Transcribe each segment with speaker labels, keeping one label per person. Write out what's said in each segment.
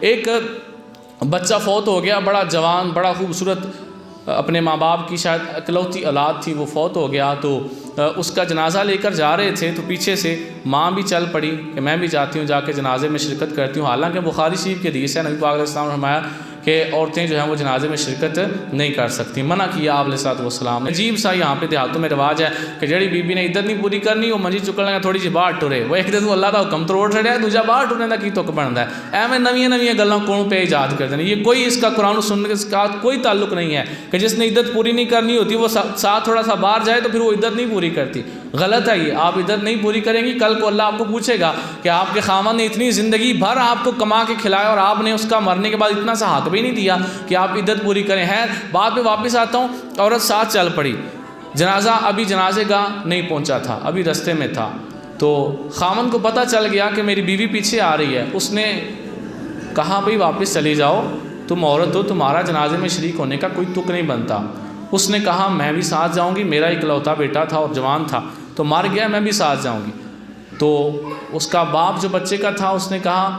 Speaker 1: ایک بچہ فوت ہو گیا، بڑا جوان، بڑا خوبصورت، اپنے ماں باپ کی شاید اکلوتی اولاد تھی، وہ فوت ہو گیا، تو اس کا جنازہ لے کر جا رہے تھے تو پیچھے سے ماں بھی چل پڑی کہ میں بھی جاتی ہوں، جا کے جنازے میں شرکت کرتی ہوں۔ حالانکہ بخاری شریف کی حدیث ہے، نبی پاک علیہ السلام نے فرمایا کہ عورتیں جو ہیں وہ جنازے میں شرکت نہیں کر سکتی، منع کیا آپ علیہ السلام نے۔ عجیب سا یہاں پہ دیہاتوں میں رواج ہے کہ جڑی بی بی نے عدت نہیں پوری کرنی وہ منجی چکن لگا تھوڑی جی باہر ٹرے، وہ ایک دن اللہ کا حکم توڑ چھڑیا، دوجا باہر ٹرنے کا کی تک بنتا ہے۔ ایویں نویاں گلاں کون پہ ایجاد کر دینا، یہ کوئی اس کا قرآن و سنت کے ساتھ کوئی تعلق نہیں ہے کہ جس نے عدت پوری نہیں کرنی ہوتی وہ ساتھ تھوڑا سا باہر جائے تو پھر وہ عدت نہیں پوری کرتی۔ غلط ہے یہ، آپ عدت نہیں پوری کریں گی، کل کو اللہ آپ کو پوچھے گا کہ آپ کے خاوند نے اتنی زندگی بھر آپ کو کما کے کھلایا اور آپ نے اس کا مرنے کے بعد اتنا سا حق بھی نہیں دیا کہ آپ عدت پوری کریں۔ ہے بات پہ واپس آتا ہوں، عورت ساتھ چل پڑی، جنازہ ابھی جنازے گاہ نہیں پہنچا تھا، ابھی رستے میں تھا، تو خاوند کو پتہ چل گیا کہ میری بیوی پیچھے آ رہی ہے۔ اس نے کہا بھئی واپس چلی جاؤ، تم عورت ہو، تمہارا جنازے میں شریک ہونے کا کوئی تک نہیں بنتا۔ اس نے کہا میں بھی ساتھ جاؤں گی، میرا اکلوتا بیٹا تھا اور جوان تھا تو مر گیا، میں بھی ساتھ جاؤں گی۔ تو اس کا باپ جو بچے کا تھا اس نے کہا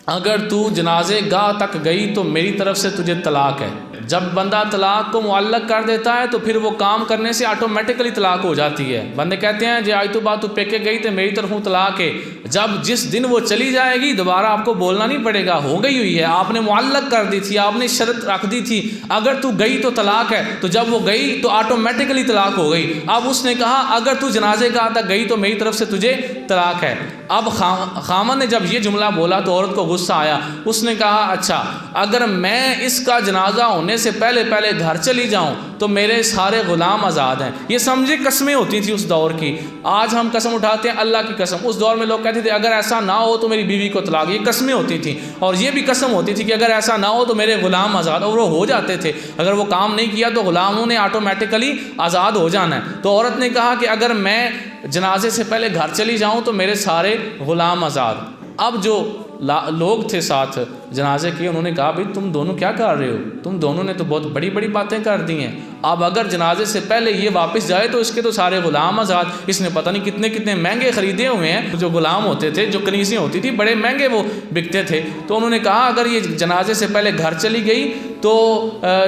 Speaker 1: اگر تو جنازے گاہ تک گئی تو میری طرف سے تجھے طلاق ہے۔ جب بندہ طلاق کو معلق کر دیتا ہے تو پھر وہ کام کرنے سے آٹومیٹکلی طلاق ہو جاتی ہے۔ بندے کہتے ہیں جی آج تو بات تو پیکے گئی تو میری طرفوں طلاق ہے، جب جس دن وہ چلی جائے گی دوبارہ آپ کو بولنا نہیں پڑے گا، ہو گئی ہوئی ہے، آپ نے معلق کر دی تھی، آپ نے شرط رکھ دی تھی اگر تو گئی تو طلاق ہے، تو جب وہ گئی تو آٹومیٹکلی طلاق ہو گئی۔ اب اس نے کہا اگر تو جنازے گاہ تک گئی تو میری طرف سے تجھے طلاق ہے۔ اب خامن نے جب یہ جملہ بولا تو عورت کو غصہ آیا، اس نے کہا اچھا اگر میں اس کا جنازہ ہونے سے پہلے گھر چلی جاؤں تو میرے سارے غلام آزاد ہیں۔ یہ سمجھے قسمیں ہوتی تھی اس دور کی، آج ہم قسم اٹھاتے ہیں اللہ کی قسم، اس دور میں لوگ کہتے تھے اگر ایسا نہ ہو تو میری بیوی کو طلاق، یہ قسمیں ہوتی تھیں، اور یہ بھی قسم ہوتی تھی کہ اگر ایسا نہ ہو تو میرے غلام آزاد، اور وہ ہو جاتے تھے، اگر وہ کام نہیں کیا تو غلاموں نے آٹومیٹکلی آزاد ہو جانا ہے۔ تو عورت نے کہا کہ اگر میں جنازے سے پہلے گھر چلی جاؤں تو میرے سارے غلام آزاد۔ اب جو لوگ تھے ساتھ جنازے کے انہوں نے کہا بھئی تم دونوں کیا کر رہے ہو، تم دونوں نے تو بہت بڑی بڑی باتیں کر دی ہیں، اب اگر جنازے سے پہلے یہ واپس جائے تو اس کے تو سارے غلام آزاد، اس نے پتہ نہیں کتنے مہنگے خریدے ہوئے ہیں، جو غلام ہوتے تھے، جو کنیزیں ہوتی تھی بڑے مہنگے وہ بکتے تھے۔ تو انہوں نے کہا اگر یہ جنازے سے پہلے گھر چلی گئی تو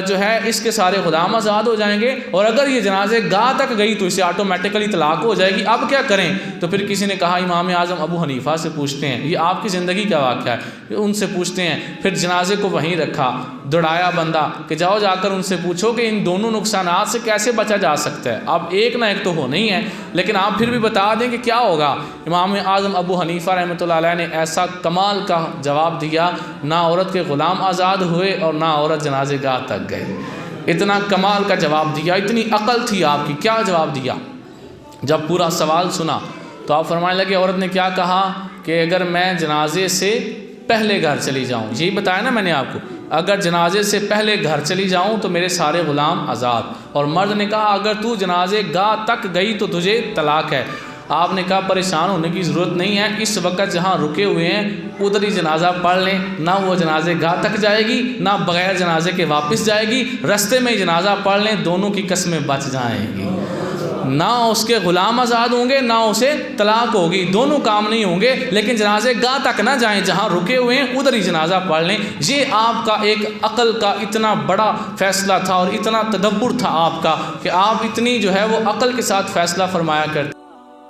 Speaker 1: جو ہے اس کے سارے غلام آزاد ہو جائیں گے، اور اگر یہ جنازے گاہ تک گئی تو اسے آٹومیٹکلی طلاق ہو جائے گی، اب کیا کریں؟ تو پھر کسی نے کہا امام اعظم ابو حنیفہ سے پوچھتے ہیں، یہ آپ کی زندگی کا واقعہ ہے، ان سے پوچھتے ہیں۔ پھر جنازے کو وہیں رکھا، دوڑایا بندہ کہ جاؤ جا کر ان سے پوچھو کہ ان دونوں نقصانات سے کیسے بچا جا سکتا ہے۔ اب ایک نہ ایک تو ہونا ہی ہے، لیکن آپ پھر بھی بتا دیں کہ کیا ہوگا۔ امام اعظم ابو حنیفہ رحمۃ اللہ علیہ نے ایسا کمال کا جواب دیا، نہ عورت کے غلام آزاد ہوئے اور نہ عورت جنازے گاہ تک گئے۔ اتنا کمال کا جواب دیا، اتنی عقل تھی آپ کی۔ کیا جواب دیا؟ جب پورا سوال سنا تو آپ فرمانے لگے عورت نے کیا کہا کہ اگر میں جنازے سے پہلے گھر چلی جاؤں، یہی بتایا نا میں نے آپ کو، اگر جنازے سے پہلے گھر چلی جاؤں تو میرے سارے غلام آزاد۔ اور مرد نے کہا اگر تو جنازے گاہ تک گئی تو تجھے طلاق ہے۔ آپ نے کہا پریشان ہونے کی ضرورت نہیں ہے، اس وقت جہاں رکے ہوئے ہیں ادھر ہی جنازہ پڑھ لیں، نہ وہ جنازے گاہ تک جائے گی نہ بغیر جنازے کے واپس جائے گی، رستے میں ہی جنازہ پڑھ لیں، دونوں کی قسمیں بچ جائیں گی، نہ اس کے غلام آزاد ہوں گے نہ اسے طلاق ہوگی، دونوں کام نہیں ہوں گے، لیکن جنازے گاہ تک نہ جائیں، جہاں رکے ہوئے ہیں ادھر ہی جنازہ پڑھ لیں۔ یہ آپ کا ایک عقل کا اتنا بڑا فیصلہ تھا اور اتنا تدبر تھا آپ کا کہ آپ اتنی جو ہے وہ عقل کے ساتھ فیصلہ فرمایا کرتے